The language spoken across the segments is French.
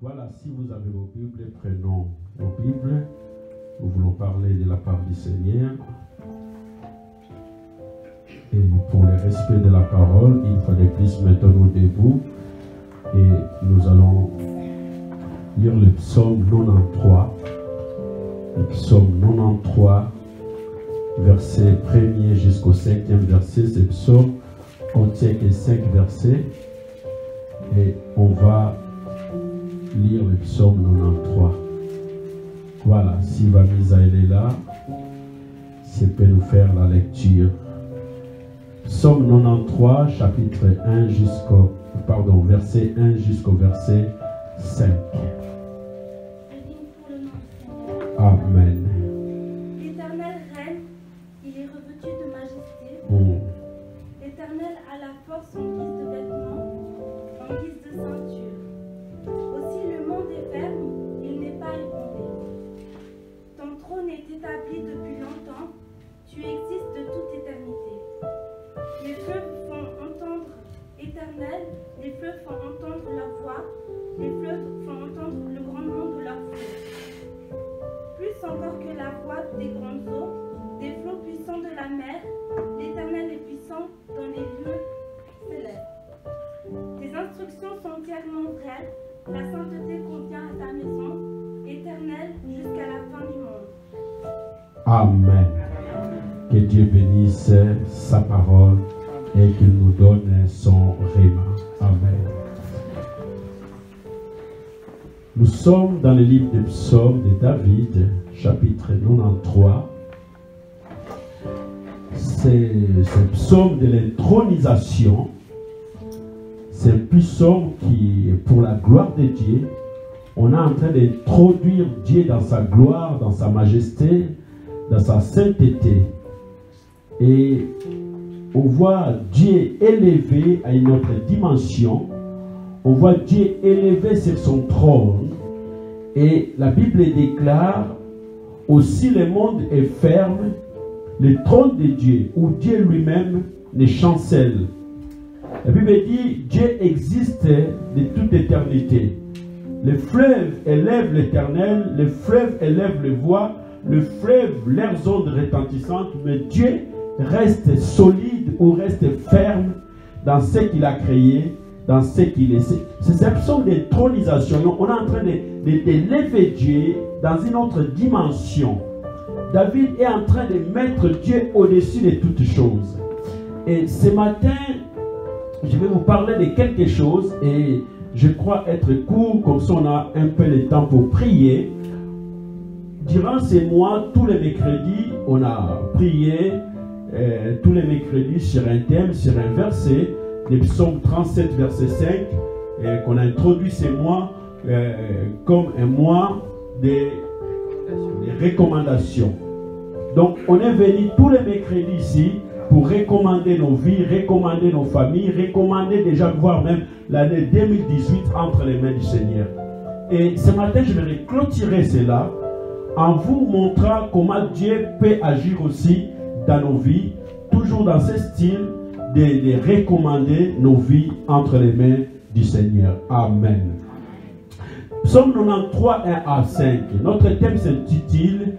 Voilà, si vous avez vos Bibles, prenons vos Bibles. Nous voulons parler de la part du Seigneur. Et pour le respect de la parole, il fallait plus mettre nous debout. Et nous allons lire le psaume 93. Le psaume 93, verset 1er jusqu'au 5e verset. Ce psaume contient que 5 versets. Et on va lire le psaume 93. Voilà, si Vamisa est là, c'est peut nous faire la lecture. Psaume 93, chapitre 1 jusqu'au, verset 1 jusqu'au verset 5. Amen. L'Éternel règne, il est revêtu de majesté. L'Éternel a la force en guise de vêtements, en guise de ceinture. Aussi le monde est ferme, il n'est pas ébranlé. Ton trône est établi depuis longtemps, tu existes de toute éternité. Les fleuves font entendre, Éternel, les fleuves font entendre leur voix, les fleuves font entendre le grandement de leur flot. Plus encore que la voix des grandes eaux, des flots puissants de la mer, l'Éternel est puissant dans les lieux célestes. Tes instructions sont entièrement vraies, la sainteté convient à ta maison, Éternel, jusqu'à la fin du monde. Amen. Que Dieu bénisse sa parole et qu'il nous donne son réma. Amen. Nous sommes dans le livre des psaumes de David, chapitre 93. C'est le psaume de l'intronisation. C'est un psaume qui, pour la gloire de Dieu, on est en train d'introduire Dieu dans sa gloire, dans sa majesté, dans sa sainteté. Et on voit Dieu élevé à une autre dimension. On voit Dieu élevé sur son trône. Et la Bible déclare aussi le monde est ferme, le trône de Dieu, où Dieu lui-même ne chancelle. La Bible dit Dieu existe de toute éternité. Les fleuves élèvent l'Éternel, les fleuves élèvent les voix, le fleuve leurs ondes retentissantes, mais Dieu reste solide ou reste ferme dans ce qu'il a créé, dans ce qu'il est. C'est un psaume de tronisation. On est en train de lever Dieu dans une autre dimension. David est en train de mettre Dieu au-dessus de toutes choses. Et ce matin, je vais vous parler de quelque chose et je crois être court, comme ça on a un peu le temps pour prier. Durant ces mois, tous les mercredis, on a prié tous les mercredis sur un thème, sur un verset, le psaume 37, verset 5, qu'on a introduit ces mois comme un mois de recommandations. Donc, on est venu tous les mercredis ici pour recommander nos vies, recommander nos familles, recommander déjà voir même l'année 2018 entre les mains du Seigneur. Et ce matin, je vais clôturer cela en vous montrant comment Dieu peut agir aussi dans nos vies, toujours dans ce style de recommander nos vies entre les mains du Seigneur. Amen. Psaume 93, 1 à 5. Notre thème s'intitule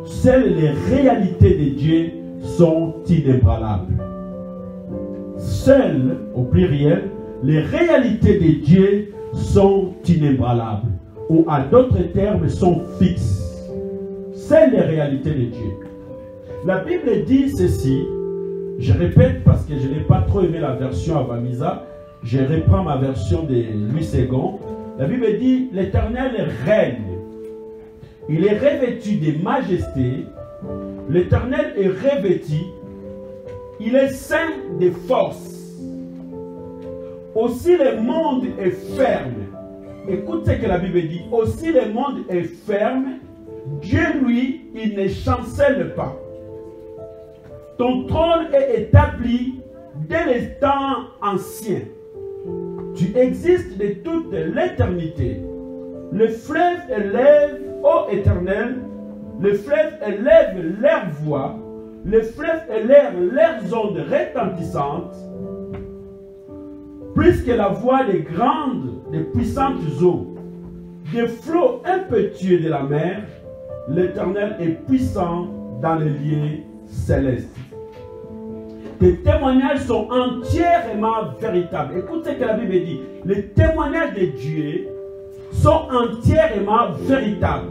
Seules les réalités de Dieu sont inébranlables. Seules, au pluriel, les réalités de Dieu sont inébranlables. Ou à d'autres termes, sont fixes. C'est les réalités de Dieu. La Bible dit ceci, je répète parce que je n'ai pas trop aimé la version Avamisa, je reprends ma version de Louis II. La Bible dit, l'Éternel règne. Il est revêtu de majesté, l'Éternel est revêtu, il est saint de force. Aussi le monde est ferme. Écoute ce que la Bible dit. Aussi le monde est ferme. Dieu, lui, il ne chancelle pas. Ton trône est établi dès les temps anciens. Tu existes de toute l'éternité. Le fleuve élève, ô Éternel, le fleuve élève leur voix, le fleuve élève leurs ondes retentissantes. plus que la voix des grandes, des puissantes eaux, des flots impétueux de la mer, l'Éternel est puissant dans les lieux célestes. Les témoignages sont entièrement véritables. Écoute ce que la Bible dit. Les témoignages de Dieu sont entièrement véritables.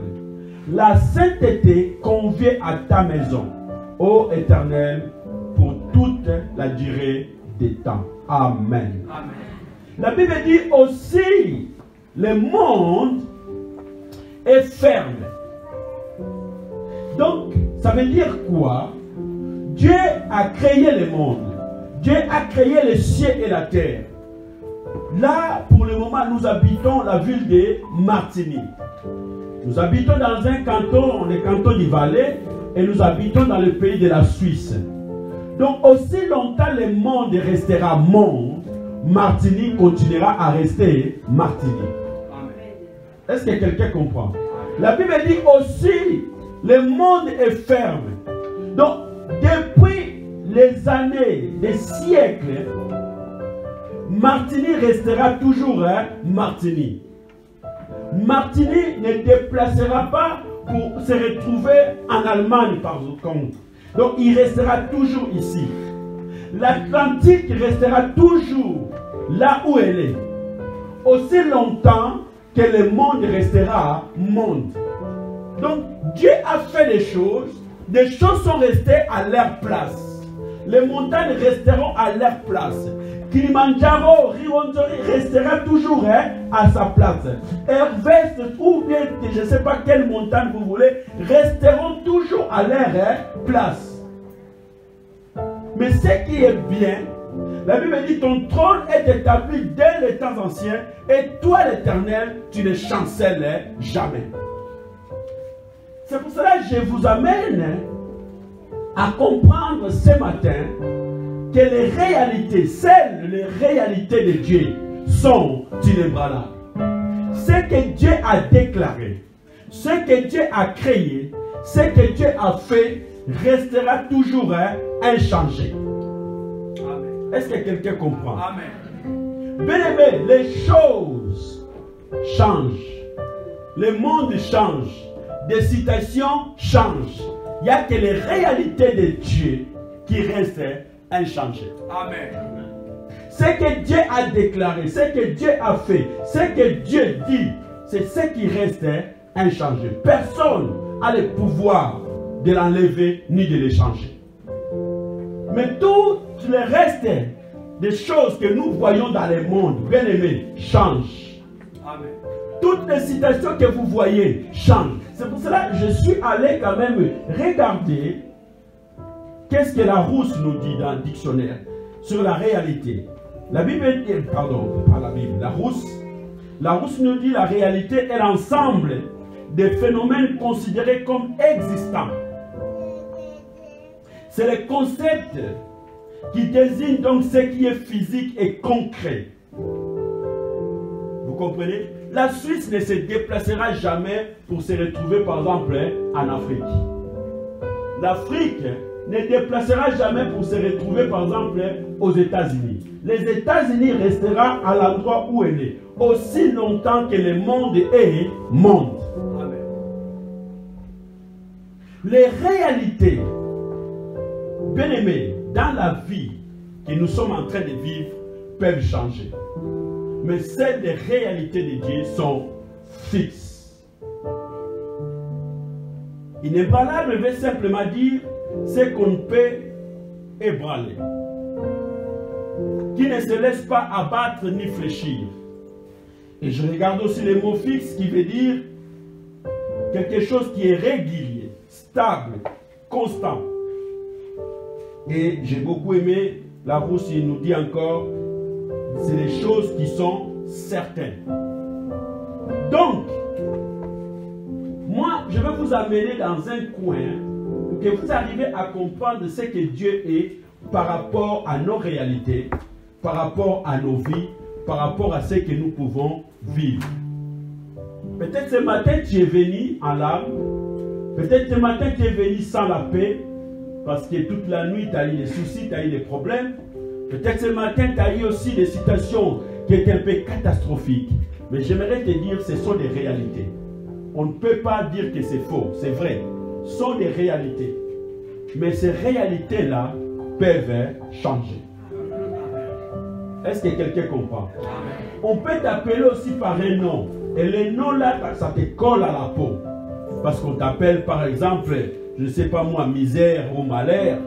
La sainteté convient à ta maison, ô Éternel, pour toute la durée des temps. Amen. Amen. La Bible dit aussi, le monde est ferme. Donc, ça veut dire quoi? Dieu a créé le monde. Dieu a créé les cieux et la terre. Là, pour le moment, nous habitons la ville de Martigny. Nous habitons dans un canton, le canton du Valais, et nous habitons dans le pays de la Suisse. Donc, aussi longtemps le monde restera monde, Martigny continuera à rester Martigny. Est-ce que quelqu'un comprend? La Bible dit aussi, le monde est ferme. Donc, depuis les années, les siècles, Martigny restera toujours Martigny. Martigny ne déplacera pas pour se retrouver en Allemagne par contre. Donc il restera toujours ici. L'Atlantique restera toujours là où elle est. Aussi longtemps que le monde restera monde. Donc Dieu a fait des choses sont restées à leur place. Les montagnes resteront à leur place. Kilimanjaro, Rwenzori restera toujours à sa place. Everest ou bien je ne sais pas quelle montagne vous voulez, resteront toujours à leur place. Mais ce qui est bien, la Bible dit ton trône est établi dès les temps anciens et toi l'Éternel, tu ne chancelles jamais. C'est pour cela que je vous amène à comprendre ce matin que les réalités, les réalités de Dieu sont inébranlables. Ce que Dieu a déclaré, ce que Dieu a créé, ce que Dieu a fait, restera toujours inchangé. Est-ce que quelqu'un comprend? Amen. Bien aimé, les choses changent. Le monde change. Des situations changent. Il n'y a que les réalités de Dieu qui restent inchangées. Amen. Ce que Dieu a déclaré, ce que Dieu a fait, ce que Dieu dit, c'est ce qui reste inchangé. Personne n'a le pouvoir de l'enlever ni de le changer. Mais tout le reste des choses que nous voyons dans le monde, bien aimé, changent. Amen. Toutes les situations que vous voyez changent. C'est pour cela que je suis allé quand même regarder qu'est-ce que la Rousse nous dit dans le dictionnaire sur la réalité. La Bible, pardon, pas la Bible, la Rousse nous dit la réalité est l'ensemble des phénomènes considérés comme existants. C'est le concept qui désigne donc ce qui est physique et concret. Vous comprenez? La Suisse ne se déplacera jamais pour se retrouver par exemple en Afrique. L'Afrique ne déplacera jamais pour se retrouver par exemple aux États-Unis. Les États-Unis resteront à l'endroit où elle est, aussi longtemps que le monde est monde. Amen. Les réalités, bien aimés, dans la vie que nous sommes en train de vivre peuvent changer. Mais celles des réalités de Dieu sont fixes. Inébranlable veut simplement dire ce qu'on peut ébranler, qui ne se laisse pas abattre ni fléchir. Et je regarde aussi le mot fixe qui veut dire quelque chose qui est régulier, stable, constant. Et j'ai beaucoup aimé la Rousse, il nous dit encore, c'est les choses qui sont certaines. Donc, moi, je vais vous amener dans un coin pour que vous arriviez à comprendre ce que Dieu est par rapport à nos réalités, par rapport à nos vies, par rapport à ce que nous pouvons vivre. Peut-être ce matin, tu es venu en larmes. Peut-être ce matin, tu es venu sans la paix, parce que toute la nuit, tu as eu des soucis, tu as eu des problèmes. Peut-être ce matin, tu as eu aussi des situations qui étaient un peu catastrophiques. Mais j'aimerais te dire, ce sont des réalités. On ne peut pas dire que c'est faux, c'est vrai. Ce sont des réalités. Mais ces réalités-là peuvent changer. Est-ce que quelqu'un comprend? On peut t'appeler aussi par un nom. Et le nom-là, ça te colle à la peau. Parce qu'on t'appelle, par exemple, je ne sais pas moi, misère ou malheur.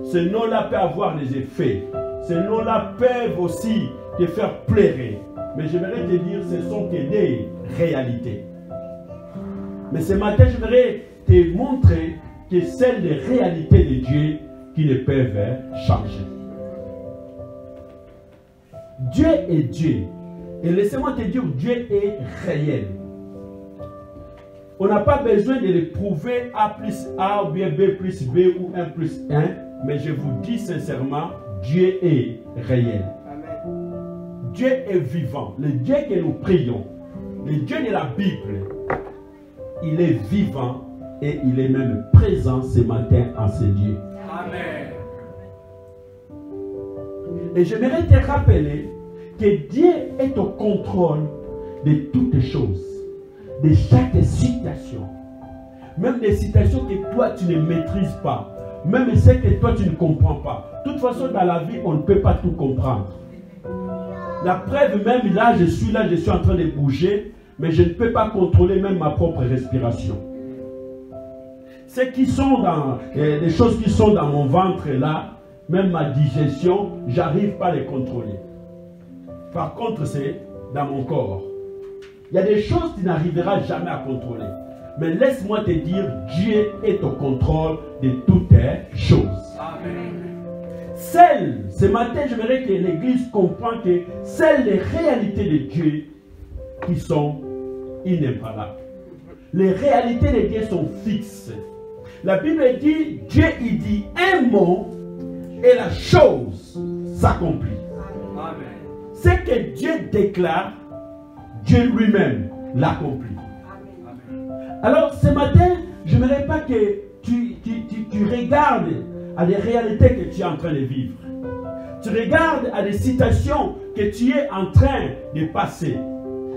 Ce nom-là peut avoir des effets. Ces noms-là peuvent aussi te faire pleurer. Mais j'aimerais te dire, ce sont que des réalités. Mais ce matin, j'aimerais te montrer que c'est les réalités de Dieu qui ne peuvent changer. Dieu est Dieu. Et laissez-moi te dire, Dieu est réel. On n'a pas besoin de le prouver A plus A ou bien B plus B ou 1 plus 1. Mais je vous dis sincèrement, Dieu est réel. Amen. Dieu est vivant. Le Dieu que nous prions, le Dieu de la Bible, il est vivant et il est même présent ce matin en ce lieu. Amen. Et j'aimerais te rappeler que Dieu est au contrôle de toutes choses, de chaque situation. Même des situations que toi tu ne maîtrises pas. Même ce que toi tu ne comprends pas. De toute façon, dans la vie, on ne peut pas tout comprendre. La preuve, même là, je suis en train de bouger, mais je ne peux pas contrôler même ma propre respiration. Ceux qui sont dans, les choses qui sont dans mon ventre là, même ma digestion, j'arrive pas à les contrôler. Par contre, c'est dans mon corps. Il y a des choses que tu n'arriveras jamais à contrôler. Mais laisse-moi te dire, Dieu est au contrôle de toutes choses. Amen. Ce matin, j'aimerais que l'Église comprenne que c'est les réalités de Dieu qui sont inébranlables. Les réalités de Dieu sont fixes. La Bible dit, Dieu il dit un mot et la chose s'accomplit. Ce que Dieu déclare, Dieu lui-même l'accomplit. Alors ce matin, je n'aimerais pas que tu regardes à des réalités que tu es en train de vivre. Tu regardes à des situations que tu es en train de passer.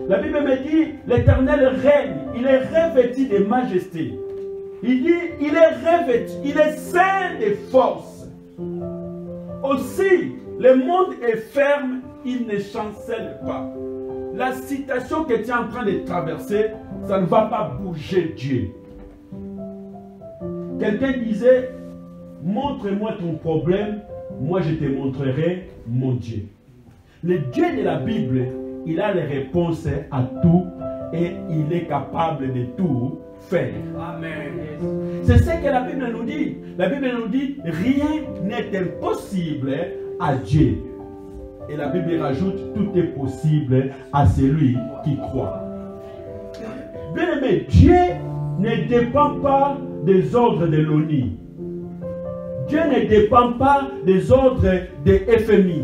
La Bible me dit, l'Éternel règne, il est revêtu de majesté. Il dit, il est revêtu, il est saint de force. Aussi, le monde est ferme, il ne chancelle pas. La situation que tu es en train de traverser, ça ne va pas bouger Dieu. Quelqu'un disait, montre-moi ton problème, moi je te montrerai mon Dieu. Le Dieu de la Bible, il a les réponses à tout et il est capable de tout faire. Amen. C'est ce que la Bible nous dit. La Bible nous dit, rien n'est impossible à Dieu. Et la Bible rajoute, tout est possible à celui qui croit. Bien aimé, Dieu ne dépend pas des ordres de l'ONU. Dieu ne dépend pas des ordres de FMI.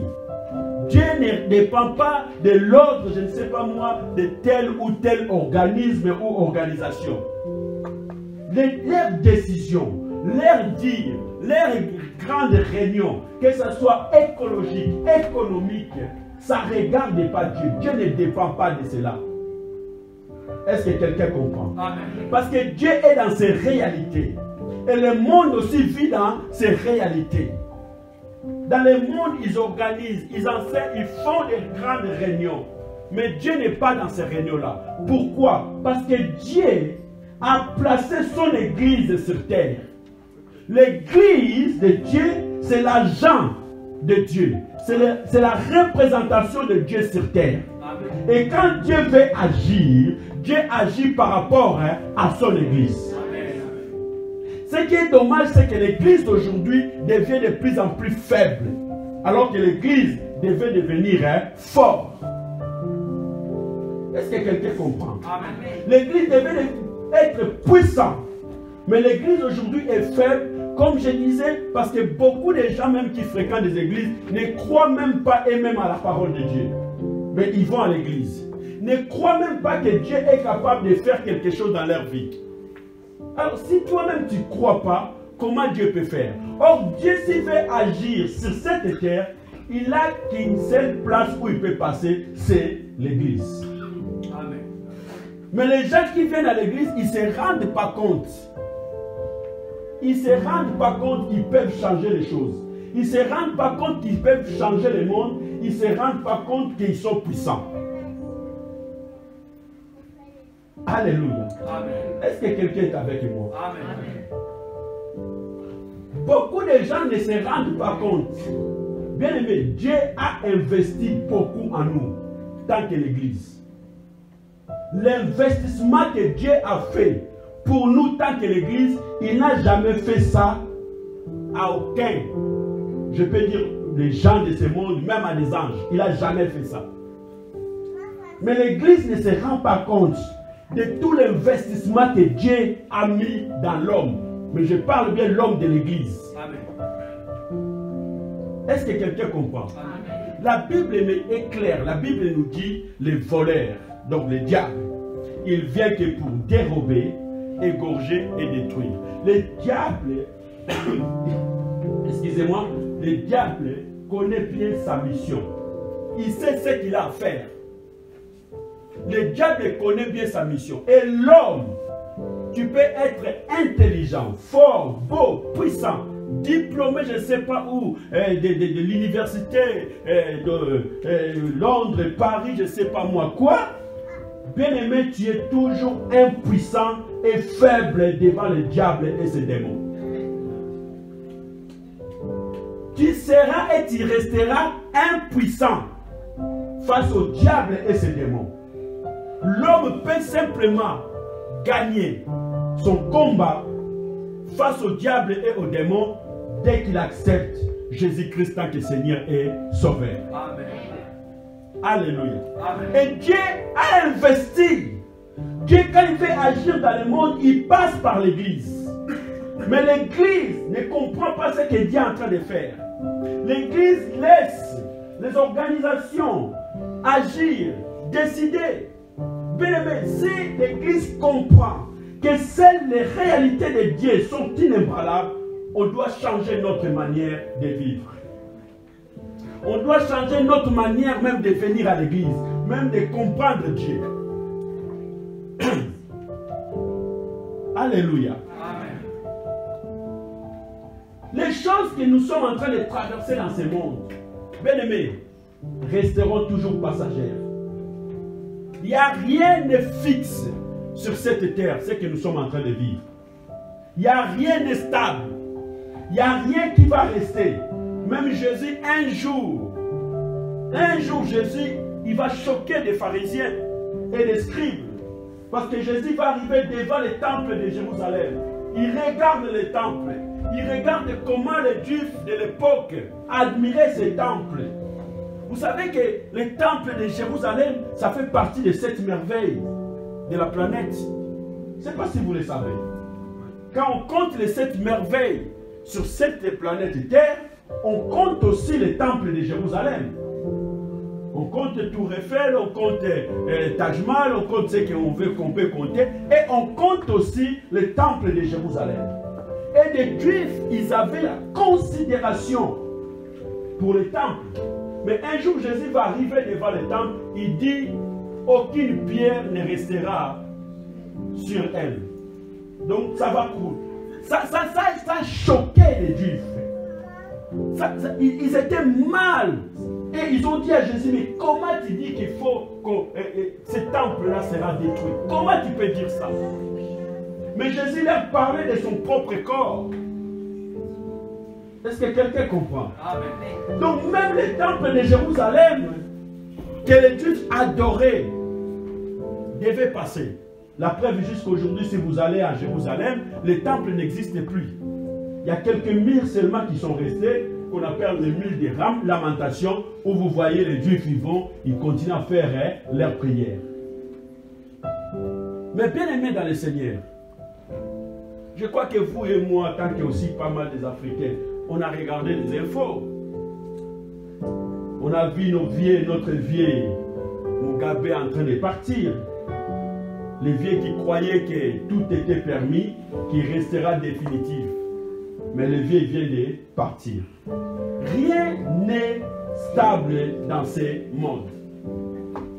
Dieu ne dépend pas de l'ordre, je ne sais pas moi, de tel ou tel organisme ou organisation. Leurs décisions, leurs dires, leurs grandes réunions, que ce soit écologique, économique, ça ne regarde pas Dieu. Dieu ne dépend pas de cela. Est-ce que quelqu'un comprend? Amen. Parce que Dieu est dans ses réalités. Et le monde aussi vit dans ses réalités. Dans le monde, ils organisent, ils enseignent, ils font des grandes réunions. Mais Dieu n'est pas dans ces réunions-là. Pourquoi? Parce que Dieu a placé son église sur terre. L'église de Dieu, c'est l'agent de Dieu. C'est la représentation de Dieu sur terre. Amen. Et quand Dieu veut agir, Dieu agit par rapport à son église. Amen. Ce qui est dommage, c'est que l'église d'aujourd'hui devient de plus en plus faible. Alors que l'église devait devenir forte. Est-ce que quelqu'un comprend? L'église devait être puissante. Mais l'église aujourd'hui est faible, comme je disais, parce que beaucoup de gens même qui fréquentent des églises ne croient même pas eux-mêmes à la parole de Dieu. Mais ils vont à l'église. Ne croient même pas que Dieu est capable de faire quelque chose dans leur vie. Alors si toi-même tu ne crois pas, comment Dieu peut faire? Or Dieu s'il veut agir sur cette terre, il n'a qu'une seule place où il peut passer, c'est l'église. Amen. Mais les gens qui viennent à l'église, ils ne se rendent pas compte. Ils ne se rendent pas compte qu'ils peuvent changer les choses. Ils ne se rendent pas compte qu'ils peuvent changer le monde. Ils ne se rendent pas compte qu'ils sont puissants. Alléluia. Amen. Est-ce que quelqu'un est avec moi? Amen. Beaucoup de gens ne se rendent pas compte. Bien aimé, Dieu a investi beaucoup en nous, tant que l'Église. L'investissement que Dieu a fait pour nous, tant que l'Église, il n'a jamais fait ça à aucun, je peux dire, les gens de ce monde, même à des anges. Il n'a jamais fait ça. Mais l'Église ne se rend pas compte de tout l'investissement que Dieu a mis dans l'homme. Mais je parle bien de l'homme de l'Église. Amen. Est-ce que quelqu'un comprend? Amen. La Bible est claire. La Bible nous dit les voleurs, donc les diables, ils viennent que pour dérober, égorger et détruire. Les diables, excusez-moi, le diable connaît bien sa mission. Il sait ce qu'il a à faire. Le diable connaît bien sa mission. Et l'homme, tu peux être intelligent, fort, beau, puissant, diplômé, je ne sais pas où, de l'université de Londres, Paris, je ne sais pas moi quoi. Bien aimé, tu es toujours impuissant et faible devant le diable et ses démons. Tu seras et tu resteras impuissant face au diable et ses démons. L'homme peut simplement gagner son combat face au diable et aux démons dès qu'il accepte Jésus-Christ tant que Seigneur et Sauveur. Amen. Alléluia. Amen. Et Dieu a investi. Dieu, quand il fait agir dans le monde, il passe par l'Église. Mais l'Église ne comprend pas ce que Dieu est en train de faire. L'Église laisse les organisations agir, décider. Bien aimé, si l'Église comprend que seules les réalités de Dieu sont inébranlables, on doit changer notre manière de vivre. On doit changer notre manière même de venir à l'église, même de comprendre Dieu. Alléluia. Amen. Les choses que nous sommes en train de traverser dans ce monde, bien aimés, resteront toujours passagères. Il n'y a rien de fixe sur cette terre, ce que nous sommes en train de vivre. Il n'y a rien de stable. Il n'y a rien qui va rester. Même Jésus, un jour, Jésus, il va choquer des pharisiens et des scribes. Parce que Jésus va arriver devant le temple de Jérusalem. Il regarde le temple. Il regarde comment les Juifs de l'époque admiraient ce temple. Vous savez que le temple de Jérusalem, ça fait partie de cette merveille de la planète. Je ne sais pas si vous le savez. Quand on compte les 7 merveilles sur cette planète Terre, on compte aussi le temple de Jérusalem. On compte Tour Eiffel, on compte Taj Mahal, on compte ce qu'on peut compter. Et on compte aussi le temple de Jérusalem. Et les Juifs, ils avaient la considération pour le temple. Mais un jour, Jésus va arriver devant le temple. Il dit, aucune pierre ne restera sur elle. Donc ça va couler. Ça choquait les Juifs. Ils étaient mal. Et ils ont dit à Jésus, mais comment tu dis qu'il faut que ce temple-là sera détruit? Comment tu peux dire ça? Mais Jésus leur parlait de son propre corps. Est-ce que quelqu'un comprend? Amen. Donc même le temple de Jérusalem, que les Juifs adoraient, devait passer. La preuve jusqu'à aujourd'hui, si vous allez à Jérusalem, le temple n'existe plus. Il y a quelques murs seulement qui sont restés, qu'on appelle les murs des lamentations, où vous voyez les Juifs vivants, ils continuent à faire leurs prières. Mais bien aimés dans le Seigneur, je crois que vous et moi, tant que aussi pas mal des Africains, on a regardé les infos. On a vu notre vieux Mugabe en train de partir. Les vieux qui croyaient que tout était permis, qui restera définitif. Mais le vieux vient de partir. Rien n'est stable dans ces mondes.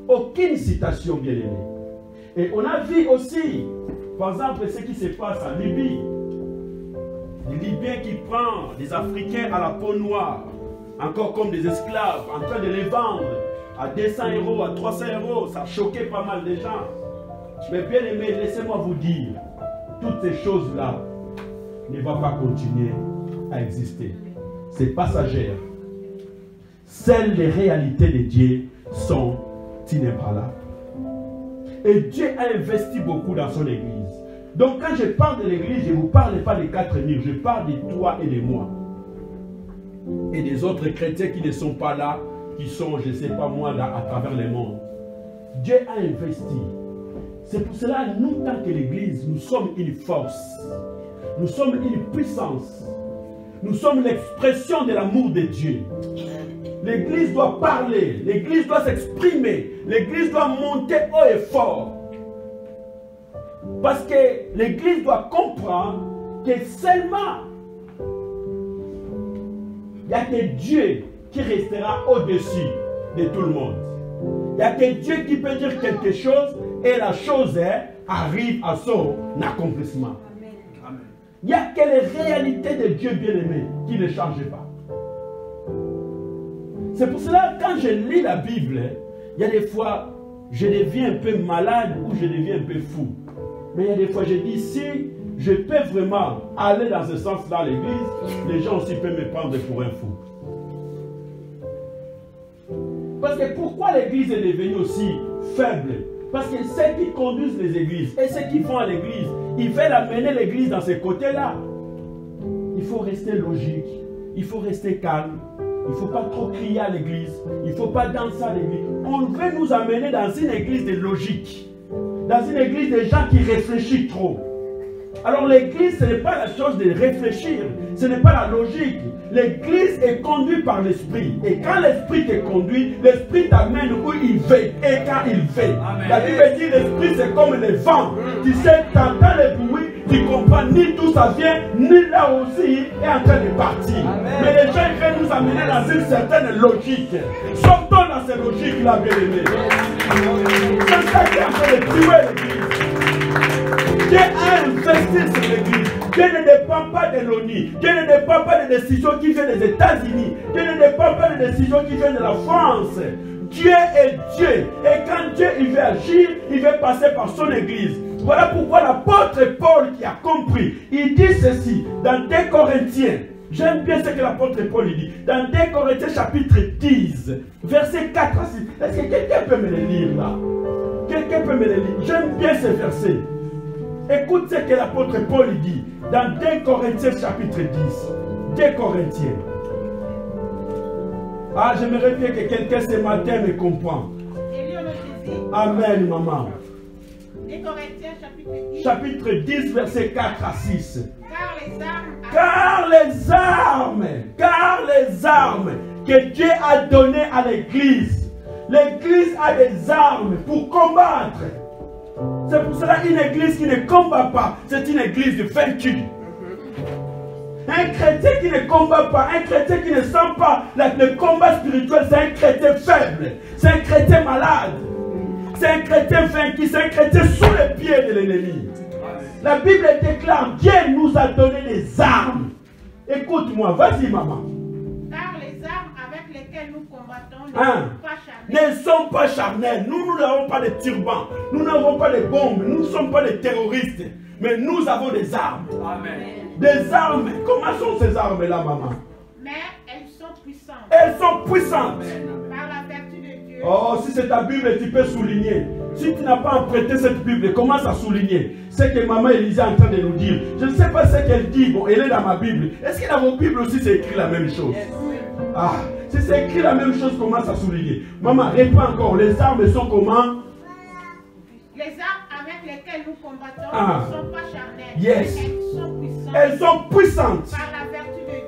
Aucune citation, bien aimée. Et on a vu aussi, par exemple, ce qui se passe en Libye. Les Libyens qui prennent des Africains à la peau noire, encore comme des esclaves, en train de les vendre à 200 €, à 300 €, ça a choqué pas mal de gens. Mais bien aimé, laissez-moi vous dire, toutes ces choses-là ne vont pas continuer à exister. C'est passager. Seules les réalités de Dieu sont inébranlables. Et Dieu a investi beaucoup dans son église. Donc quand je parle de l'église, je ne vous parle pas des 4 murs, je parle de toi et de moi. Et des autres chrétiens qui ne sont pas là, qui sont, je ne sais pas moi, là, à travers le monde. Dieu a investi. C'est pour cela, nous, tant que l'église, nous sommes une force. Nous sommes une puissance. Nous sommes l'expression de l'amour de Dieu. L'église doit parler, l'église doit s'exprimer, l'église doit monter haut et fort. Parce que l'église doit comprendre que seulement il n'y a que Dieu qui restera au-dessus de tout le monde. Il n'y a que Dieu qui peut dire quelque chose et la chose arrive à son accomplissement. Il n'y a que les réalités de Dieu bien-aimé qui ne changent pas. C'est pour cela, quand je lis la Bible, il y a des fois, je deviens un peu malade ou je deviens un peu fou. Mais il y a des fois, je dis, si je peux vraiment aller dans ce sens dans l'église, les gens aussi peuvent me prendre pour un fou. Parce que pourquoi l'église est devenue aussi faible? Parce que ceux qui conduisent les églises et ceux qui vont à l'église, ils veulent amener l'église dans ces côtés-là. Il faut rester logique, il faut rester calme. Il ne faut pas trop crier à l'église. Il ne faut pas danser à l'église. On veut nous amener dans une église de logique. Dans une église de gens qui réfléchissent trop. Alors l'église, ce n'est pas la chose de réfléchir. Ce n'est pas la logique. L'église est conduite par l'esprit. Et quand l'esprit te conduit, l'esprit t'amène où il veut. Et quand il veut. Amen. La Bible dit l'esprit c'est comme le vent. Tu sais, tu entends le bruit, tu ne comprends ni d'où ça vient, ni là aussi est en train de partir. Amen. Mais les gens veulent nous amener dans une certaine logique. Sortons dans ces logiques-là, bien-aimés. C'est ça qui est en train de tuer l'église. Dieu a investi sur l'église. Dieu ne dépend pas de l'ONU. Dieu ne dépend pas des décisions qui viennent des États-Unis. Dieu ne dépend pas des décisions qui viennent de la France. Dieu est Dieu. Et quand Dieu il veut agir, il veut passer par son église. Voilà pourquoi l'apôtre Paul qui a compris, il dit ceci dans 2 Corinthiens. J'aime bien ce que l'apôtre Paul dit. Dans 2 Corinthiens chapitre 10, verset 4 à 6. Est-ce que quelqu'un peut me le lire là? Quelqu'un peut me le lire? J'aime bien ce verset. Écoute ce que l'apôtre Paul dit dans 2 Corinthiens chapitre 10. 2 Corinthiens. Ah, j'aimerais bien que quelqu'un ce matin me comprenne. Amen, maman. 2 Corinthiens chapitre 10. Chapitre 10, verset 4 à 6. Car les armes que Dieu a données à l'église. L'église a des armes pour combattre. C'est pour cela une église qui ne combat pas, c'est une église de vaincue. Un chrétien qui ne combat pas, un chrétien qui ne sent pas le combat spirituel, c'est un chrétien faible, c'est un chrétien malade, c'est un chrétien vaincu, c'est un chrétien sous les pieds de l'ennemi. La Bible déclare, Dieu nous a donné des armes. Écoute-moi, vas-y maman. Car les armes avec lesquelles nous combattons ne sont pas charnelles. Nous n'avons pas de turbans, nous n'avons pas de bombes, nous ne sommes pas des terroristes, mais nous avons des armes. Amen. Des armes. Comment sont ces armes-là, maman? Mais elles sont puissantes. Elles sont puissantes. Par la vertu de Dieu. Oh, si c'est ta Bible, tu peux souligner. Si tu n'as pas emprunté cette Bible, commence à souligner. C'est que maman Élisée est en train de nous dire. Je ne sais pas ce qu'elle dit. Bon, elle est dans ma Bible. Est-ce que dans vos Bibles aussi c'est écrit la même chose? Ah, si c'est écrit la même chose, commence à souligner. Maman, réponds encore. Les armes sont comment? Les armes avec lesquelles nous combattons ne sont pas charnelles. Yes. Elles sont puissantes. Elles sont puissantes.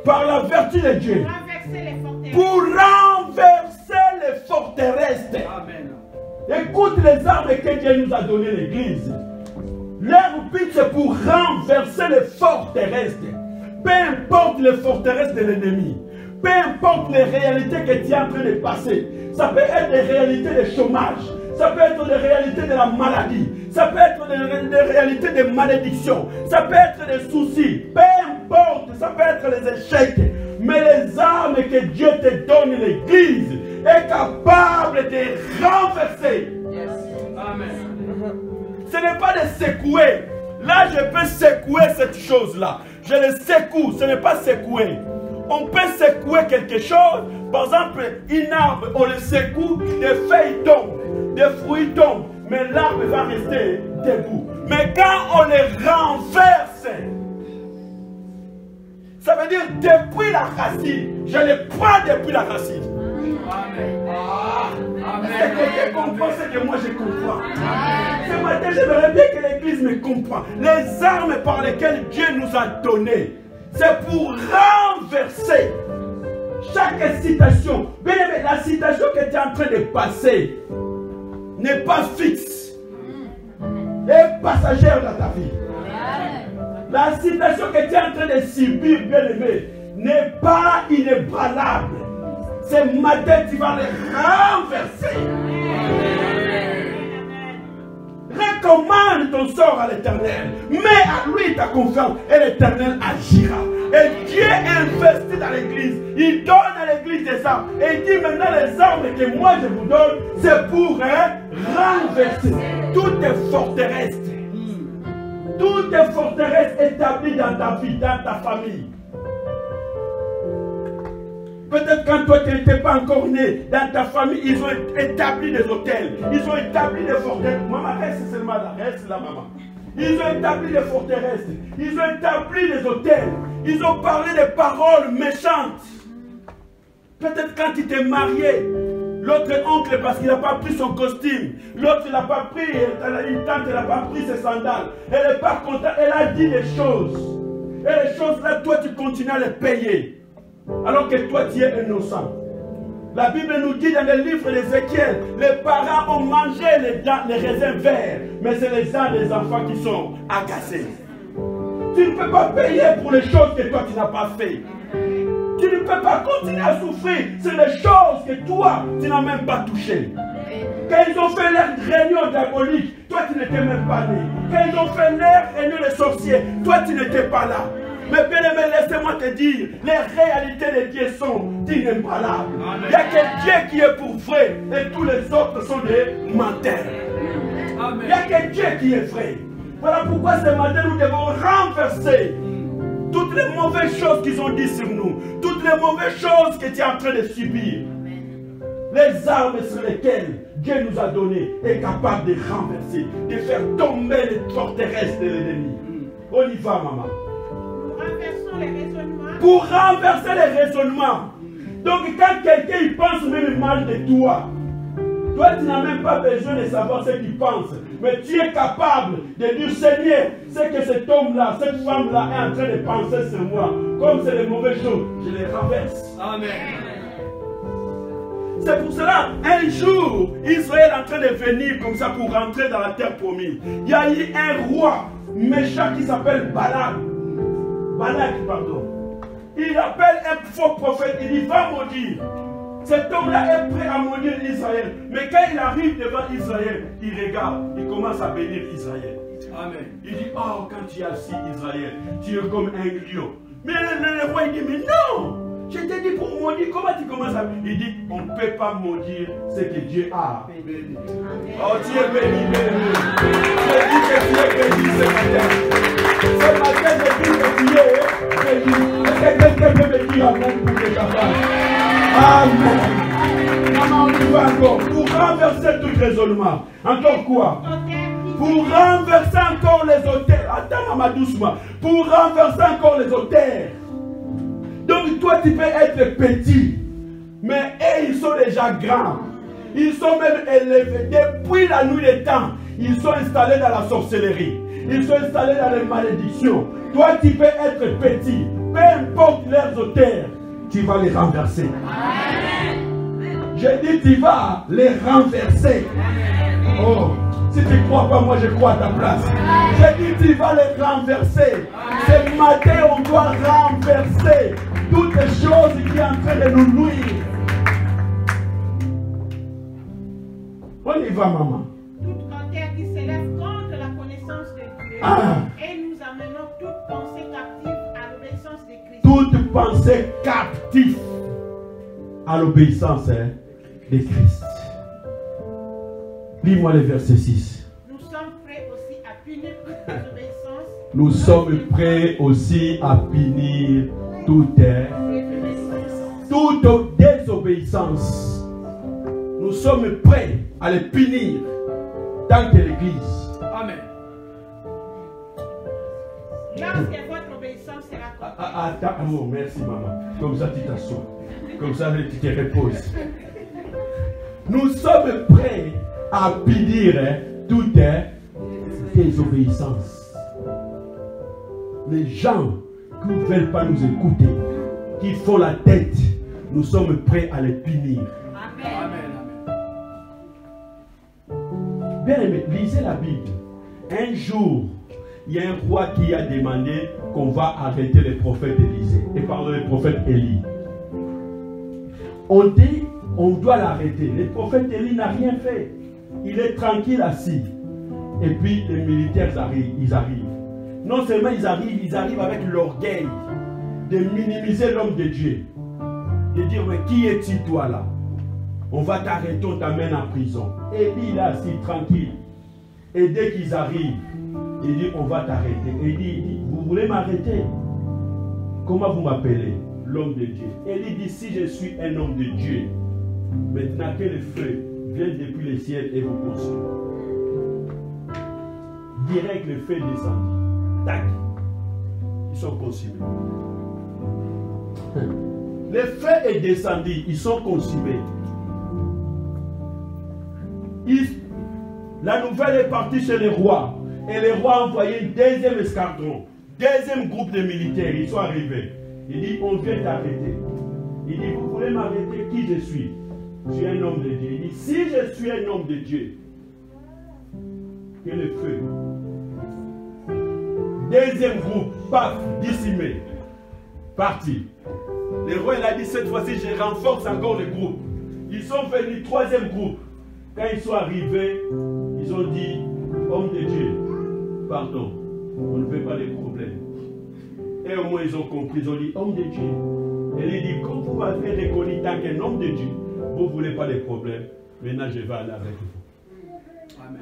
Par la vertu de Dieu. Par la vertu de Dieu. Pour renverser les forteresses. Pour renverser les forteresses. Amen. Écoute les armes que Dieu nous a données l'église. Leur but c'est pour renverser les forteresses. Peu importe les forteresses de l'ennemi. Peu importe les réalités que tu es en train de passer. Ça peut être des réalités de chômage. Ça peut être des réalités de la maladie. Ça peut être des réalités de malédiction. Ça peut être des soucis. Peu importe. Ça peut être les échecs. Mais les armes que Dieu te donne, l'Église est capable de renverser. Yes. Amen. Ce n'est pas de secouer. Là, je peux secouer cette chose-là. Je le secoue. Ce n'est pas secouer. On peut secouer quelque chose. Par exemple, une arbre, on le secoue, des feuilles tombent, des fruits tombent. Mais l'arbre va rester debout. Mais quand on le renverse, ça veut dire depuis la racine. Je le prends depuis la racine. Amen. C'est que tu comprends ce que moi je comprends. Ce matin, j'aimerais bien que l'Église me comprenne. Les armes par lesquelles Dieu nous a données, c'est pour renverser chaque citation. Bien aimé, la citation que tu es en train de passer n'est pas fixe et passagère dans ta vie. La citation que tu es en train de subir, bien aimé, n'est pas inébranlable. Ce matin, tu vas les renverser. Recommande ton sort à l'Éternel. Mets à lui ta confiance et l'Éternel agira. Et Dieu investit dans l'Église. Il donne à l'Église des armes. Et il dit maintenant les armes que moi je vous donne, c'est pour renverser toutes les forteresses. Toutes les forteresses établies dans ta vie, dans ta famille. Peut-être quand toi tu n'étais pas encore né, dans ta famille, ils ont établi des hôtels. Ils ont établi des forteresses. Maman, reste seulement là, reste là, maman. Ils ont établi des forteresses. Ils ont établi des hôtels. Ils ont parlé des paroles méchantes. Peut-être quand tu t'es marié, l'autre oncle parce qu'il n'a pas pris son costume. L'autre il n'a pas pris, une tante elle n'a pas pris ses sandales. Elle n'est pas contente. Elle a dit des choses. Et les choses là, toi tu continues à les payer. Alors que toi tu es innocent. La Bible nous dit dans le livre d'Ézéchiel, les parents ont mangé les raisins verts, mais c'est les uns des enfants qui sont agacés. Tu ne peux pas payer pour les choses que toi tu n'as pas fait. Tu ne peux pas continuer à souffrir. C'est les choses que toi tu n'as même pas touchées. Quand ils ont fait leur réunion diabolique, toi tu n'étais même pas né. Quand ils ont fait leur réunion de sorciers, toi tu n'étais pas là. Mais bien aimé, laissez-moi te dire, les réalités de Dieu sont inébranlables. Il n'y a que Dieu qui est pour vrai et tous les autres sont des menteurs. Il n'y a que Dieu qui est vrai. Voilà pourquoi ce matin nous devons renverser toutes les mauvaises choses qu'ils ont dit sur nous, toutes les mauvaises choses que tu es en train de subir. Les armes sur lesquelles Dieu nous a données est capable de renverser, de faire tomber les forteresses de l'ennemi. On y va, maman. Les raisonnements. Pour renverser les raisonnements. Donc quand quelqu'un pense même mal de toi, toi tu n'as même pas besoin de savoir ce qu'il pense. Mais tu es capable de dire Seigneur, c'est que cet homme-là, cette femme-là est en train de penser sur moi. Comme c'est les mauvaises choses, je les renverse. Amen. C'est pour cela, un jour, Israël est en train de venir comme ça pour rentrer dans la terre promise. Il y a eu un roi méchant qui s'appelle Balak, pardon. Il appelle un faux prophète, il dit va maudire. Cet homme-là est prêt à maudire Israël. Mais quand il arrive devant Israël, il regarde, il commence à bénir Israël. Amen. Il dit, oh, quand tu es assis Israël, tu es comme un lion. Mais le roi, il dit, mais non, je t'ai dit pour maudire, comment tu commences à... Il dit, on ne peut pas maudire ce que Dieu a béni. Oh, tu es béni, béni. Je dis que tu es béni ce matin. Ce matin, je dis que tu es béni. Est-ce que quelqu'un peut me dire amen pour que j'avance? Amen. Maman, on y va encore. Pour renverser tout raisonnement. Encore quoi? Pour renverser encore les auteurs. Attends, maman, doucement. Pour renverser encore les auteurs. Donc, toi, tu peux être petit. Mais eux, ils sont déjà grands. Ils sont même élevés. Depuis la nuit des temps, ils sont installés dans la sorcellerie. Ils sont installés dans les malédictions. Toi, tu peux être petit. Peu importe leurs auteurs, tu vas les renverser. J'ai dit, tu vas les renverser. Oh, si tu ne crois pas, moi je crois à ta place. J'ai dit, tu vas les renverser. Ce matin, on doit renverser toutes les choses qui sont en train de nous nuire. On y va, maman. Toute cantère qui s'élève contre la connaissance de Dieu. Et nous amenons toute pensée captive à l'obéissance de Christ. Toute pensée captive à l'obéissance de Christ. Lis-moi le verset 6. Nous sommes prêts aussi à punir toute désobéissance. Nous sommes prêts aussi à punir toute désobéissance. Nous sommes prêts à les punir tant que l'Église. Amen. Lorsque votre obéissance sera complète. Attends, oh, merci maman. Comme ça tu t'assois. Comme ça tu te reposes. Nous sommes prêts à punir toute désobéissance. Les gens qui ne veulent pas nous écouter, qui font la tête, nous sommes prêts à les punir. Amen. Bien aimé, lisez la Bible. Un jour, il y a un roi qui a demandé qu'on va arrêter le prophète le prophète Élie. On dit, on doit l'arrêter. Le prophète Élie n'a rien fait. Il est tranquille assis. Et puis les militaires ils arrivent. Non seulement ils arrivent avec l'orgueil de minimiser l'homme de Dieu. De dire, mais qui est-il toi là? On va t'arrêter, on t'amène en prison. Élie il est assis tranquille. Et dès qu'ils arrivent, il dit, on va t'arrêter. Élie dit, vous voulez m'arrêter? Comment vous m'appelez? L'homme de Dieu. Élie dit, si je suis un homme de Dieu, maintenant que le feu vient depuis le ciel et vous consume. Direct, le feu descend. Tac. Ils sont consumés. Le feu est descendu, ils sont consumés. La nouvelle est partie chez les rois. Et les rois ont envoyé un deuxième escadron, deuxième groupe de militaires. Ils sont arrivés. Il dit, on vient t'arrêter. Il dit, vous voulez m'arrêter? Qui je suis? Je suis un homme de Dieu. Il dit, si je suis un homme de Dieu, que le feu. Deuxième groupe, paf, décimé. Parti. Le roi il a dit, cette fois-ci, je renforce encore le groupe. Ils sont venus, troisième groupe. Quand ils sont arrivés, ils ont dit, homme de Dieu, pardon, on ne veut pas de problème. Et au moins ils ont compris, ils ont dit, homme de Dieu. Et il dit, comme vous m'avez reconnu tant qu'un homme de Dieu, vous ne voulez pas de problème, maintenant je vais aller avec vous. Amen.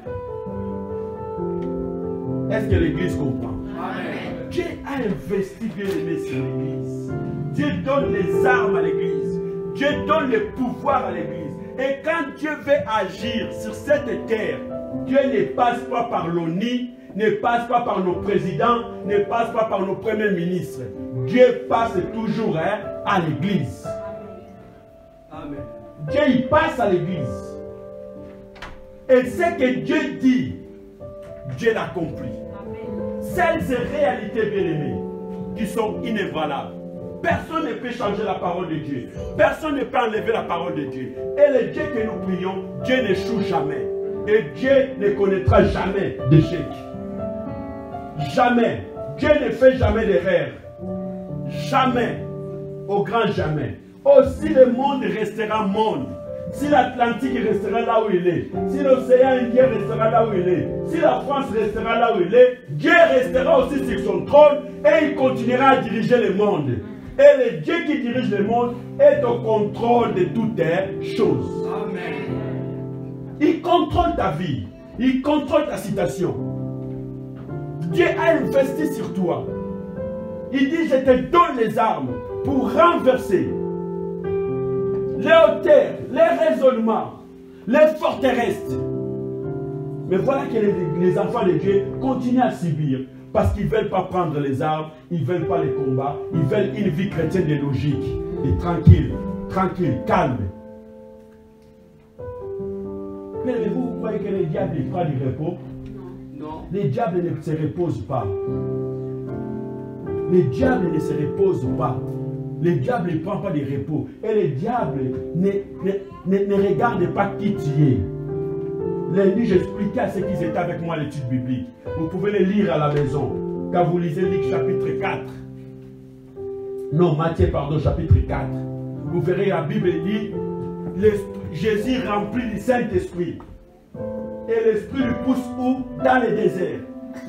Est-ce que l'Église comprend? Amen. Dieu a investi bien aimé sur l'Église. Dieu donne les armes à l'Église. Dieu donne le pouvoir à l'Église. Et quand Dieu veut agir sur cette terre, Dieu ne passe pas par l'ONU, ne passe pas par nos présidents, ne passe pas par nos premiers ministres. Dieu passe toujours à l'Église. Amen. Dieu il passe à l'Église. Et ce que Dieu dit, Dieu l'accomplit. Celles ces réalités bien-aimées qui sont inébranlables. Personne ne peut changer la parole de Dieu. Personne ne peut enlever la parole de Dieu. Et le Dieu que nous prions, Dieu n'échoue jamais. Et Dieu ne connaîtra jamais d'échec. Jamais. Dieu ne fait jamais d'erreur. Jamais. Au grand jamais. Aussi le monde restera monde. Si l'Atlantique restera là où il est, si l'océan Indien restera là où il est, si la France restera là où il est, Dieu restera aussi sur son trône et il continuera à diriger le monde. Et le Dieu qui dirige le monde est au contrôle de toutes choses. Amen. Il contrôle ta vie. Il contrôle ta situation. Dieu a investi sur toi. Il dit, je te donne les armes pour renverser les hauteurs, les raisonnements, les forteresses. Mais voilà que les enfants de Dieu continuent à subir. Parce qu'ils ne veulent pas prendre les armes, ils ne veulent pas les combats, ils veulent une vie chrétienne de logique, et tranquille, calme. Mais vous croyez que le diable il prend du repos? Non. Le diable ne se repose pas. Le diable ne se repose pas. Le diable ne prend pas de repos. Et le diable ne regarde pas qui tu es. Lundi, j'expliquais à ceux qui étaient avec moi l'étude biblique. Vous pouvez les lire à la maison. Quand vous lisez Luc chapitre 4. Non, Matthieu, pardon, chapitre 4. Vous verrez, la Bible dit, Jésus remplit du Saint-Esprit. Et l'Esprit lui pousse où? Dans le désert.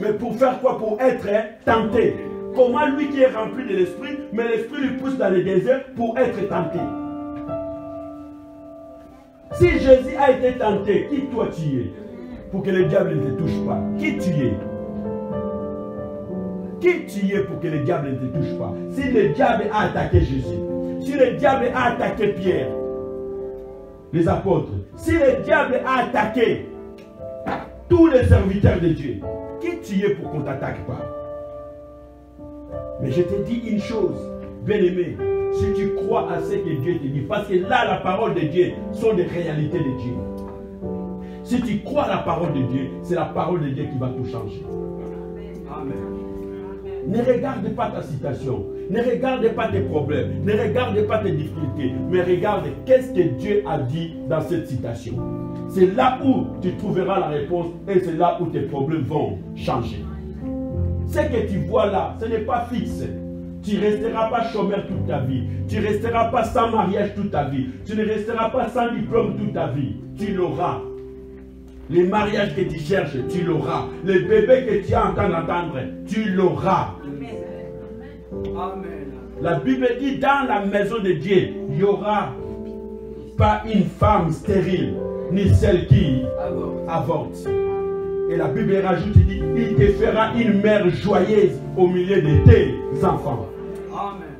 Mais pour faire quoi? Pour être tenté. Comment lui qui est rempli de l'Esprit, mais l'Esprit lui pousse dans le désert pour être tenté. Si Jésus a été tenté, qui toi tu es? Pour que le diable ne te touche pas. Qui tu es? Qui tu es pour que le diable ne te touche pas? Si le diable a attaqué Jésus, si le diable a attaqué Pierre, les apôtres, si le diable a attaqué tous les serviteurs de Dieu, qui tu es pour qu'on ne t'attaque pas? Mais je te dis une chose, bien-aimé, si tu crois à ce que Dieu te dit, parce que là, la parole de Dieu sont des réalités de Dieu. Si tu crois à la parole de Dieu, c'est la parole de Dieu qui va tout changer. Amen. Ne regarde pas ta situation, ne regarde pas tes problèmes, ne regarde pas tes difficultés, mais regarde qu'est-ce que Dieu a dit dans cette situation. C'est là où tu trouveras la réponse et c'est là où tes problèmes vont changer. Ce que tu vois là, ce n'est pas fixe. Tu ne resteras pas chômeur toute ta vie. Tu ne resteras pas sans mariage toute ta vie. Tu ne resteras pas sans diplôme toute ta vie. Tu l'auras. Les mariages que tu cherches, tu l'auras. Les bébés que tu as en train d'entendre, tu l'auras. Amen. La Bible dit dans la maison de Dieu, il n'y aura pas une femme stérile, ni celle qui avorte. Et la Bible rajoute, il dit, il te fera une mère joyeuse au milieu de tes enfants. Amen.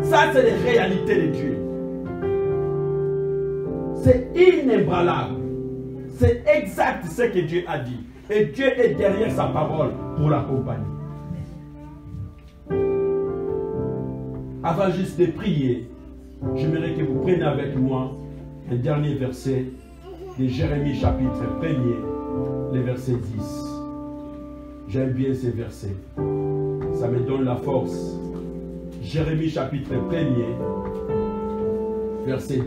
Ça, c'est les réalités de Dieu. C'est inébranlable. C'est exact ce que Dieu a dit. Et Dieu est derrière sa parole pour l'accompagner. Avant juste de prier, j'aimerais que vous preniez avec moi un dernier verset de Jérémie chapitre 1er, le verset 10. J'aime bien ces versets. Ça me donne la force. Jérémie chapitre 1er, verset 10.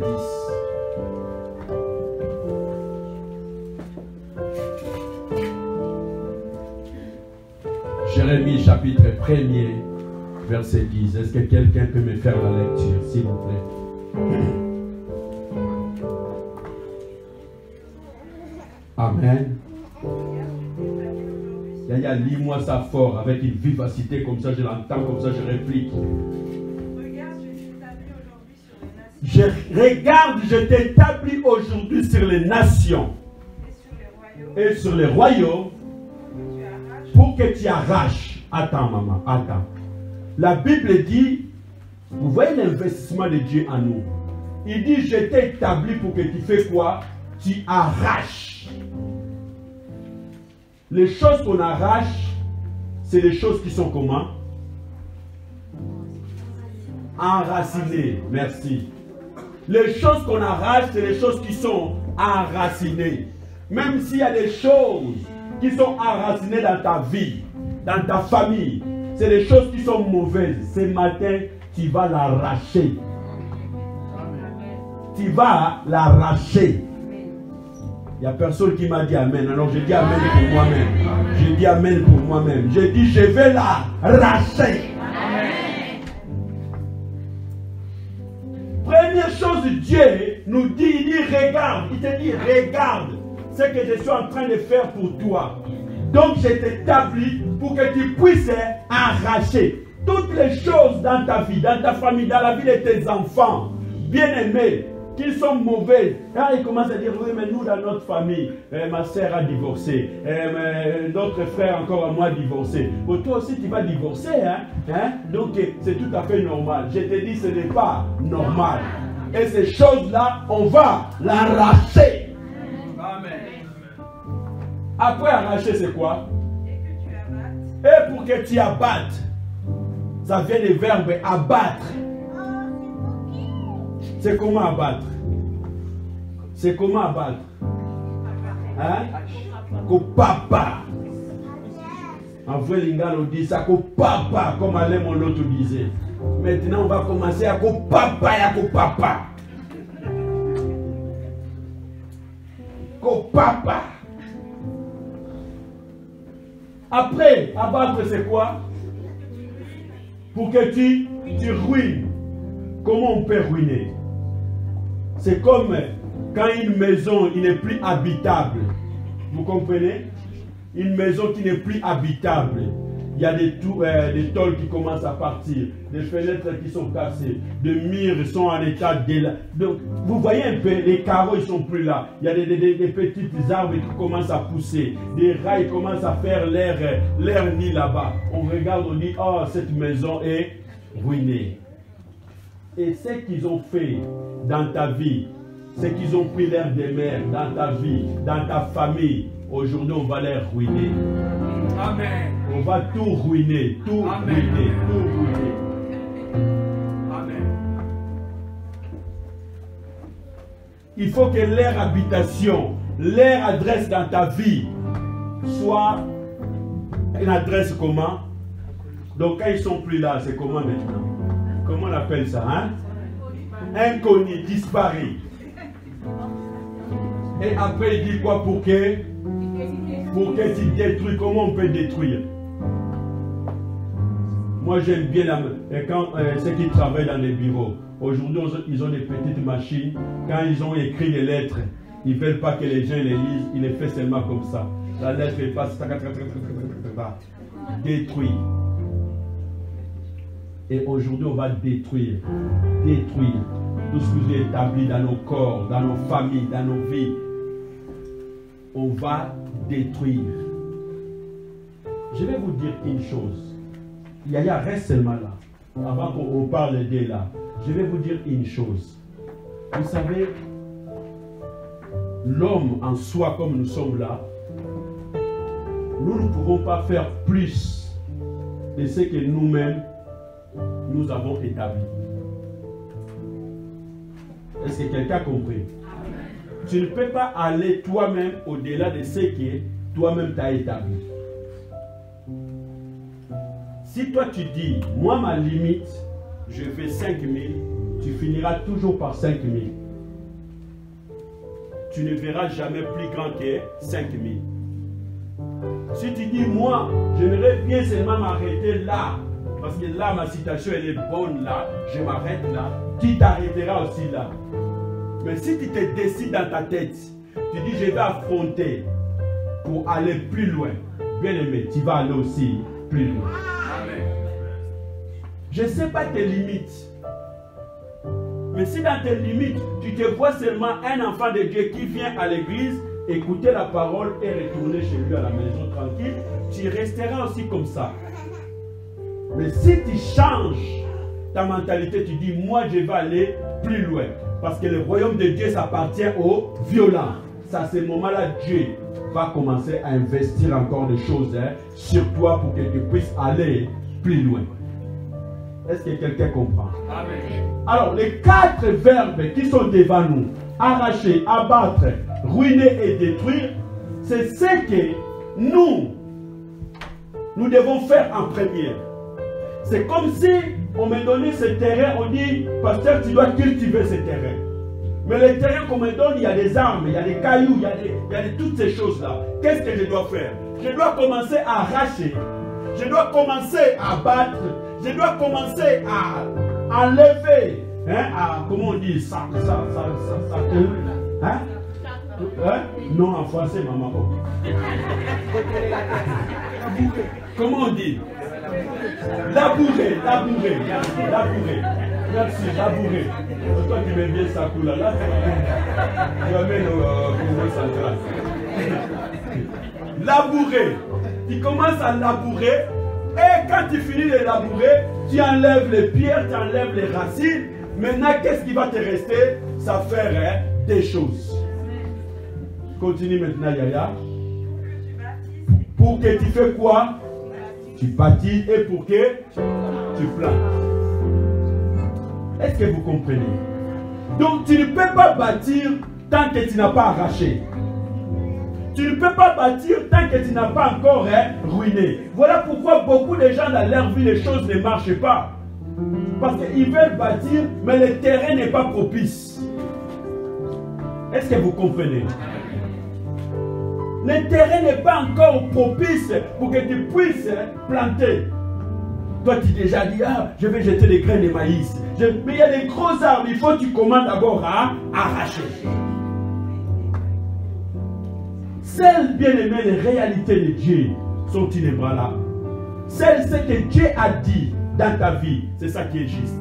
Jérémie chapitre 1er, verset 10. Est-ce que quelqu'un peut me faire la lecture, s'il vous plaît? Amen. Yaya, lis-moi ça fort avec une vivacité comme ça, je l'entends, comme ça je réplique. Regarde, je t'établis aujourd'hui sur les nations et sur les royaumes pour que tu arraches. Attends, maman, attends. La Bible dit, vous voyez l'investissement de Dieu en nous. Il dit, je t'ai établi pour que tu fais quoi? Tu arraches. Les choses qu'on arrache, c'est les choses qui sont comment? Enracinées. Merci. Les choses qu'on arrache, c'est les choses qui sont enracinées. Même s'il y a des choses qui sont enracinées dans ta vie, dans ta famille, c'est les choses qui sont mauvaises. Ce matin, tu vas l'arracher. Tu vas l'arracher. Il n'y a personne qui m'a dit Amen. Alors je dis Amen pour moi-même. Je dis Amen pour moi-même. Je dis je vais l'arracher. Première chose, Dieu nous dit, il dit regarde. Il te dit regarde ce que je suis en train de faire pour toi. Donc je t'établis pour que tu puisses arracher toutes les choses dans ta vie, dans ta famille, dans la vie de tes enfants, bien-aimés, qui sont mauvaises. Là, il commence à dire, oui, mais nous, dans notre famille, ma soeur a divorcé, notre frère encore à moi a divorcé. Bon, toi aussi, tu vas divorcer, hein? Donc, c'est tout à fait normal. Je te dis, ce n'est pas normal. Et ces choses-là, on va l'arracher. Amen. Après arracher, c'est quoi? Et pour que tu abattes, ça vient du verbe abattre. C'est comment abattre? C'est comment abattre? Hein? Kopapa. En vrai, l'ingalo dit ça, kopapa, comme Alain Moloto disait. Maintenant, on va commencer à kopapa et à kopapa. Kopapa. Après, abattre, c'est quoi? Pour que tu tu ruines, comment on peut ruiner? C'est comme quand une maison n'est plus habitable. Vous comprenez? Une maison qui n'est plus habitable. Il y a des tôles qui commencent à partir, des fenêtres qui sont cassées, des murs sont en état de... Donc, vous voyez un peu, les carreaux ils sont plus là. Il y a des petits arbres qui commencent à pousser, des rails commencent à faire l'air nid là-bas. On regarde, on dit, oh, cette maison est ruinée. Et ce qu'ils ont fait dans ta vie, c'est qu'ils ont pris l'air des mers dans ta vie, dans ta famille. Aujourd'hui, on va les ruiner. Amen. On va tout ruiner, tout Amen. ruiner, tout ruiner. Amen. Il faut que leur habitation, leur adresse dans ta vie soit une adresse comment? Donc quand ils sont plus là, c'est comment maintenant? Comment on appelle ça, hein? Inconnu, disparu. Et après il dit quoi pour que tu détruis? Comment on peut détruire? Moi j'aime bien ceux qui travaillent dans les bureaux. Aujourd'hui ils ont des petites machines. Quand ils ont écrit les lettres, ils ne veulent pas que les gens les lisent. Ils les font seulement comme ça. La lettre elle passe détruire. Et aujourd'hui on va détruire tout ce que vous avez établi dans nos corps, dans nos familles, dans nos vies. On va détruire. Je vais vous dire une chose. Yaya, reste seulement là. Avant qu'on parle de là. Je vais vous dire une chose. Vous savez, l'homme en soi, comme nous sommes là, nous ne pouvons pas faire plus de ce que nous-mêmes, nous avons établi. Est-ce que quelqu'un a compris? Tu ne peux pas aller toi-même au-delà de ce que toi-même tu as établi. Si toi tu dis, moi ma limite, je fais 5 000, tu finiras toujours par 5 000. Tu ne verras jamais plus grand que 5 000. Si tu dis, moi, j'aimerais bien seulement m'arrêter là, parce que là ma situation elle est bonne là, je m'arrête là, tu t'arrêteras aussi là. Mais si tu te décides dans ta tête, tu dis je vais affronter pour aller plus loin, bien aimé, tu vas aller aussi plus loin. Amen. Je ne sais pas tes limites. Mais si dans tes limites, tu te vois seulement un enfant de Dieu qui vient à l'église, écouter la parole et retourner chez lui à la maison tranquille, tu resteras aussi comme ça. Mais si tu changes ta mentalité, tu dis moi je vais aller plus loin. Parce que le royaume de Dieu s'appartient aux violents. C'est à ce moment-là, Dieu va commencer à investir encore des choses sur toi pour que tu puisses aller plus loin. Est-ce que quelqu'un comprend? Amen. Alors, les 4 verbes qui sont devant nous, arracher, abattre, ruiner et détruire, c'est ce que nous devons faire en première. C'est comme si on me donnait ce terrain, on dit, pasteur, tu dois cultiver ce terrain. Mais le terrain qu'on me donne, il y a des arbres, il y a des cailloux, il y a toutes ces choses-là. Qu'est-ce que je dois faire? Je dois commencer à arracher, je dois commencer à battre, je dois commencer à enlever, comment on dit ça, hein? Non, en français, maman. Comment on dit? Labourer. Merci, labourer. Toi qui mets bien sa couleur, là, tu amènes au Congo central. Labourer. Tu commences à labourer, et quand tu finis de labourer, tu enlèves les pierres, tu enlèves les racines. Maintenant, qu'est-ce qui va te rester? Ça fait des choses. Continue maintenant, Yaya. Pour que tu fais quoi? Tu bâtis et pour que tu plantes. Est-ce que vous comprenez? Donc tu ne peux pas bâtir tant que tu n'as pas arraché. Tu ne peux pas bâtir tant que tu n'as pas encore ruiné. Voilà pourquoi beaucoup de gens dans leur vie, les choses ne marchent pas. Parce qu'ils veulent bâtir, mais le terrain n'est pas propice. Est-ce que vous comprenez? Le terrain n'est pas encore propice pour que tu puisses planter. Toi, tu déjà dit, ah, je vais jeter les graines de maïs. Mais il y a des gros arbres, il faut que tu commences d'abord à arracher. Celles, bien aimées, les réalités de Dieu sont inébranlables. Celles, ce que Dieu a dit dans ta vie, c'est ça qui est juste.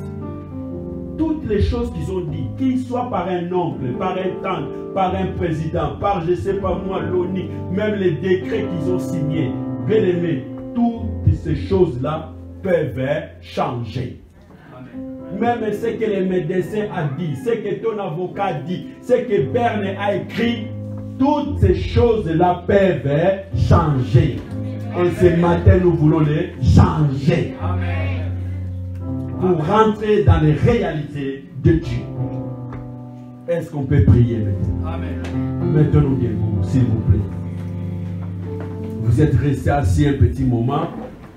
Toutes les choses qu'ils ont dit, qu'ils soient par un oncle, par un tante, par un président, par je ne sais pas moi, l'ONU, même les décrets qu'ils ont signés, bien aimés, toutes ces choses-là peuvent changer. Même ce que les médecins ont dit, ce que ton avocat a dit, ce que Berne a écrit, toutes ces choses-là peuvent changer. Et ce matin, nous voulons les changer. Pour rentrer dans les réalités de Dieu. Est-ce qu'on peut prier maintenant? Mettons-nous debout, s'il vous plaît. Vous êtes restés assis un petit moment.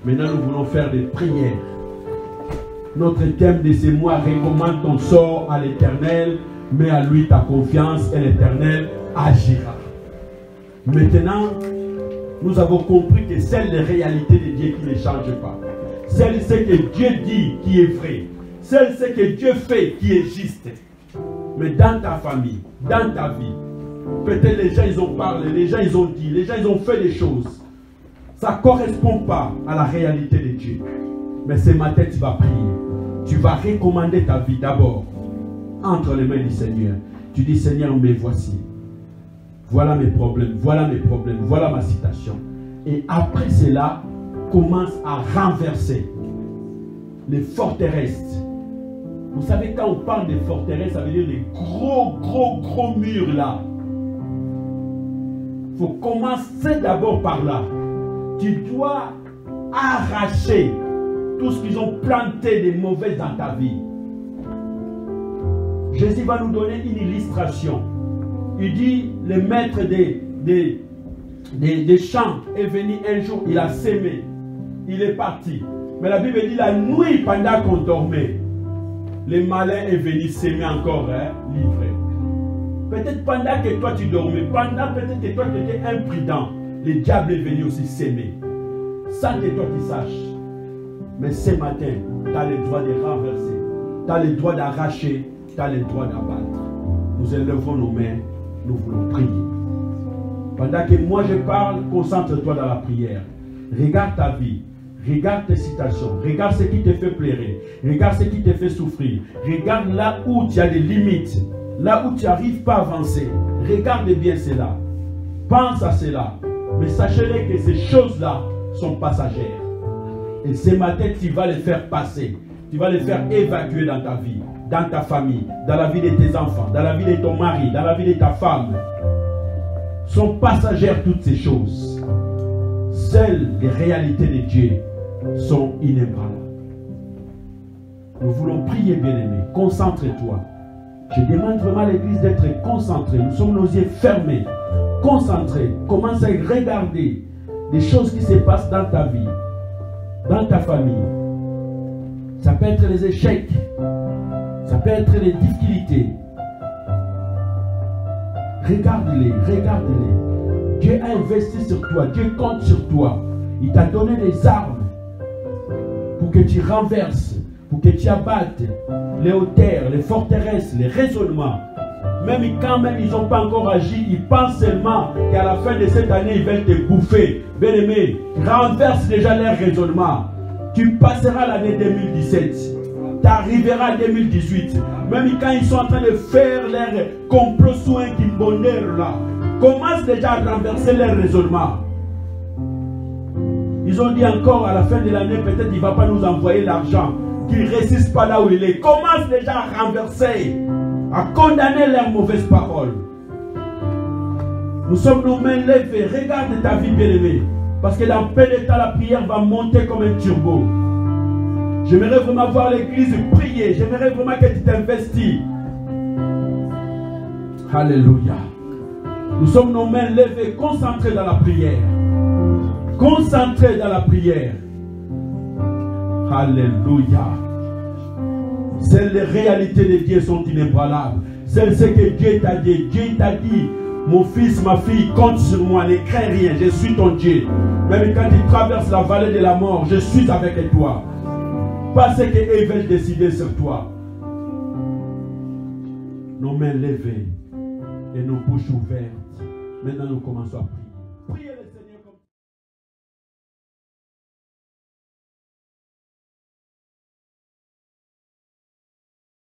Maintenant, nous voulons faire des prières. Notre thème de ce mois, recommande ton sort à l'Éternel, mets à lui ta confiance et l'Éternel agira. Maintenant, nous avons compris que c'est les réalités de Dieu qui ne changent pas. C'est ce que Dieu dit qui est vrai. C'est ce que Dieu fait qui est juste. Mais dans ta famille, dans ta vie, peut-être les gens ils ont parlé, les gens ils ont dit, les gens ils ont fait des choses. Ça ne correspond pas à la réalité de Dieu. Mais ce matin tu vas prier. Tu vas recommander ta vie d'abord entre les mains du Seigneur. Tu dis Seigneur, mais voici. Voilà mes problèmes, voilà ma situation. Et après cela, commence à renverser les forteresses. Vous savez, quand on parle de forteresses, ça veut dire les gros murs là. Il faut commencer d'abord par là. Tu dois arracher tout ce qu'ils ont planté de mauvais dans ta vie. Jésus va nous donner une illustration. Il dit, le maître des champs est venu un jour, il a sémé. Il est parti. Mais la Bible dit la nuit pendant qu'on dormait, le malin est venu s'aimer encore, livré. Peut-être pendant que toi tu dormais, peut-être que toi tu étais imprudent, le diable est venu aussi s'aimer. Sans que toi tu saches. Mais ce matin, tu as le droit de renverser, tu as le droit d'arracher, tu as le droit d'abattre. Nous élevons nos mains, nous voulons prier. Pendant que moi je parle, concentre-toi dans la prière. Regarde ta vie. Regarde tes situations, regarde ce qui te fait pleurer, regarde ce qui te fait souffrir, regarde là où tu as des limites, là où tu n'arrives pas à avancer. Regarde bien cela, pense à cela, mais sachez-le que ces choses-là sont passagères. Et ce matin, tu vas les faire passer, tu vas les faire évacuer dans ta vie, dans ta famille, dans la vie de tes enfants, dans la vie de ton mari, dans la vie de ta femme. Sont passagères toutes ces choses. Seules les réalités de Dieu sont inébranlables. Nous voulons prier, bien-aimés. Concentre-toi. Je demande vraiment à l'église d'être concentrée. Nous sommes nos yeux fermés. Concentrés. Commence à regarder des choses qui se passent dans ta vie, dans ta famille. Ça peut être les échecs. Ça peut être les difficultés. Regarde-les, regarde-les. Dieu a investi sur toi. Dieu compte sur toi. Il t'a donné des armes pour que tu renverses, pour que tu abattes les hauteurs, les forteresses, les raisonnements. Même quand ils n'ont pas encore agi, ils pensent seulement qu'à la fin de cette année, ils veulent te bouffer. Bien-aimé, renverse déjà leurs raisonnements. Tu passeras l'année 2017. Tu arriveras en 2018. Même quand ils sont en train de faire leur complot sous un kimbonner là, commence déjà à renverser leurs raisonnements. Ils ont dit encore à la fin de l'année, peut-être il ne va pas nous envoyer l'argent, qu'il ne résiste pas là où il est. Commence déjà à renverser, à condamner leurs mauvaises paroles. Nous sommes nos mains levées. Regarde ta vie, bien-aimée. Parce que dans peu de temps, la prière va monter comme un turbo. J'aimerais vraiment voir l'église prier. J'aimerais vraiment que tu t'investis. Alléluia. Nous sommes nos mains levées, concentrées dans la prière. Concentrés dans la prière. Alléluia. Celles les réalités de Dieu sont inébranlables. C'est ce que Dieu t'a dit. Dieu t'a dit, mon fils, ma fille, compte sur moi, ne crains rien, je suis ton Dieu. Même quand tu traverses la vallée de la mort, je suis avec toi. pas ce qu'ils veulent décider sur toi. Nos mains levées et nos bouches ouvertes. Maintenant, nous commençons à prier.